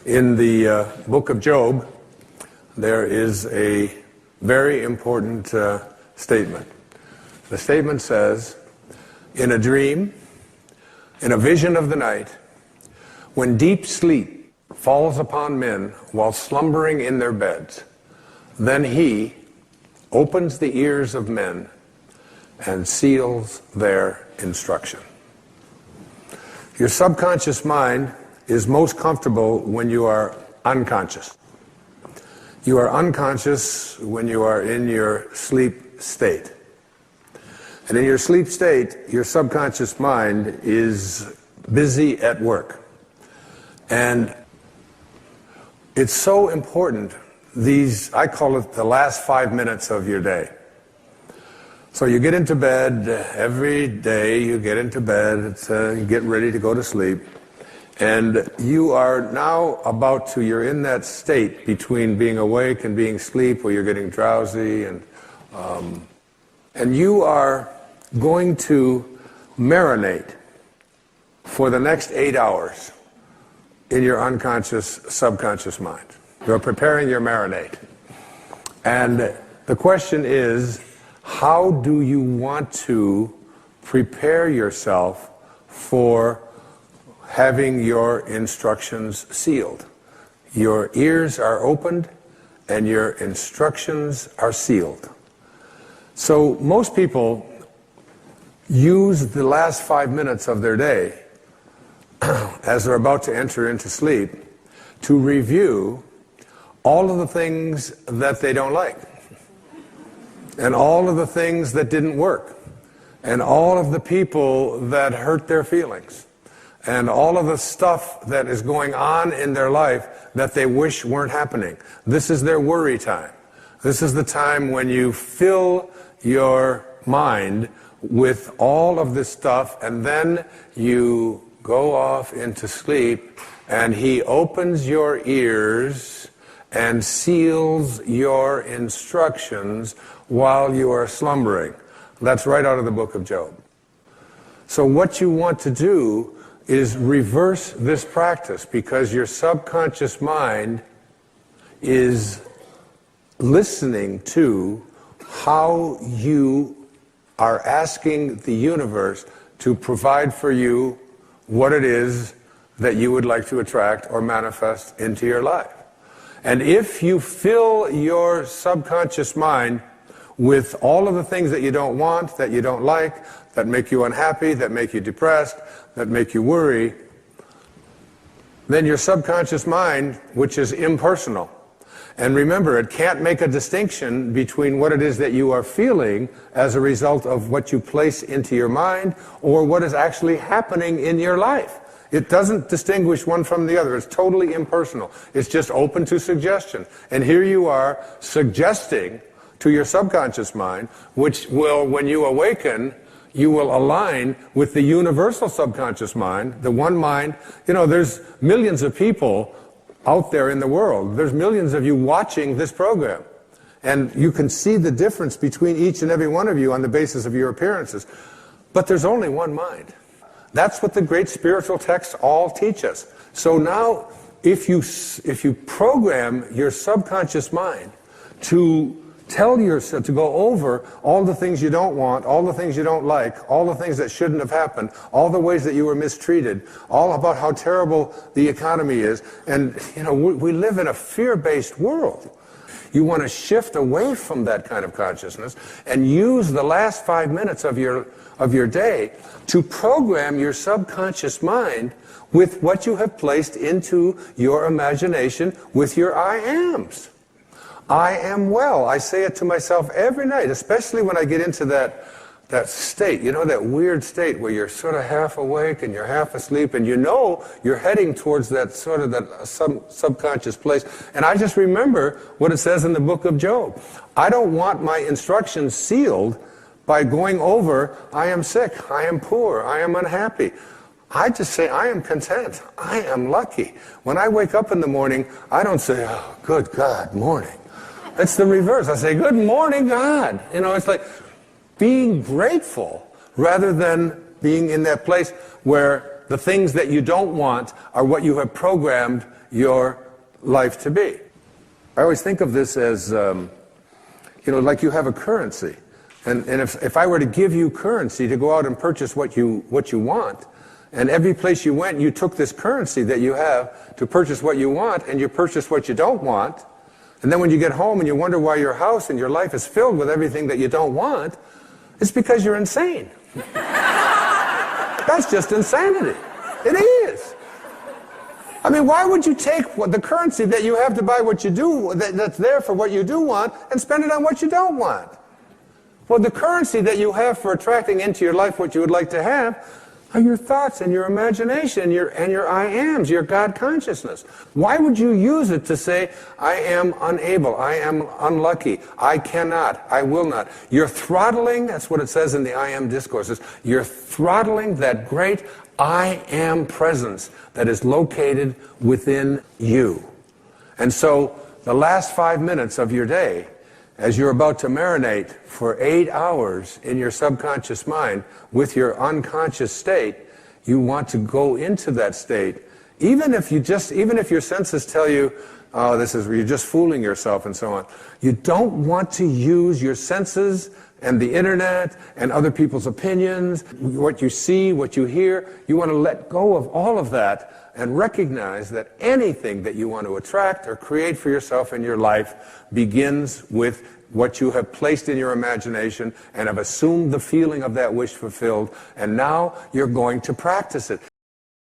In the book of Job, there is a very important statement. The statement says, in a dream, in a vision of the night, when deep sleep falls upon men while slumbering in their beds, then he opens the ears of men and seals their instruction. Your subconscious mind is most comfortable when you are unconscious. You are unconscious when you are in your sleep state. And in your sleep state, your subconscious mind is busy at work. And it's so important, I call it the last 5 minutes of your day. So you get into bed, every day you get into bed, you get ready to go to sleep. And you are now you're in that state between being awake and being asleep, where you're getting drowsy, and you are going to marinate for the next 8 hours in your unconscious, subconscious mind. You're preparing your marinade. And the question is, how do you want to prepare yourself for having your instructions sealed? Your ears are opened and your instructions are sealed. So most people use the last 5 minutes of their day as they're about to enter into sleep to review all of the things that they don't like, and all of the things that didn't work, and all of the people that hurt their feelings, and all of the stuff that is going on in their life that they wish weren't happening. This is their worry time. This is the time when you fill your mind with all of this stuff, and then you go off into sleep, and he opens your ears and seals your instructions while you are slumbering. That's right out of the book of Job. So what you want to do is reverse this practice, because your subconscious mind is listening to how you are asking the universe to provide for you what it is that you would like to attract or manifest into your life. And if you fill your subconscious mind with all of the things that you don't want, that you don't like, that make you unhappy, that make you depressed, that make you worry, then your subconscious mind, which is impersonal, and remember, it can't make a distinction between what it is that you are feeling as a result of what you place into your mind or what is actually happening in your life. It doesn't distinguish one from the other. It's totally impersonal. It's just open to suggestion. And here you are suggesting to your subconscious mind, which will, when you awaken, you will align with the universal subconscious mind, the one mind. You know, there's millions of people out there in the world. There's millions of you watching this program. And you can see the difference between each and every one of you on the basis of your appearances. But there's only one mind. That's what the great spiritual texts all teach us. So now, if you program your subconscious mind to tell yourself, to go over all the things you don't want, all the things you don't like, all the things that shouldn't have happened, all the ways that you were mistreated, all about how terrible the economy is, and we live in a fear-based world. You want to shift away from that kind of consciousness and use the last 5 minutes of your day to program your subconscious mind with what you have placed into your imagination with your I ams. I am well. I say it to myself every night, especially when I get into that state, that weird state where you're sort of half awake and you're half asleep, and you're heading towards that sort of that subconscious place. And I just remember what it says in the book of Job. I don't want my instructions sealed by going over, I am sick, I am poor, I am unhappy. I just say, I am content, I am lucky. When I wake up in the morning, I don't say, oh, good God, morning. It's the reverse. I say, good morning, God. It's like being grateful rather than being in that place where the things that you don't want are what you have programmed your life to be. I always think of this as, like you have a currency. And if I were to give you currency to go out and purchase what you want, and every place you went, you took this currency that you have to purchase what you want, and you purchase what you don't want, and then when you get home and you wonder why your house and your life is filled with everything that you don't want, it's because you're insane. That's just insanity. It is. I mean, why would you take the currency that you have to buy what you do, that's there for what you do want, and spend it on what you don't want? Well, the currency that you have for attracting into your life what you would like to have are your thoughts and your imagination and your I ams, your God consciousness. Why would you use it to say, I am unable, I am unlucky, I cannot, I will not? You're throttling, that's what it says in the I am discourses, you're throttling that great I am presence that is located within you. And so the last 5 minutes of your day, as you're about to marinate for 8 hours in your subconscious mind with your unconscious state, you want to go into that state. Even if your senses tell you, oh, you're just fooling yourself and so on. You don't want to use your senses and the internet and other people's opinions, what you see, what you hear. You want to let go of all of that and recognize that anything that you want to attract or create for yourself in your life begins with what you have placed in your imagination and have assumed the feeling of that wish fulfilled, and now you're going to practice it.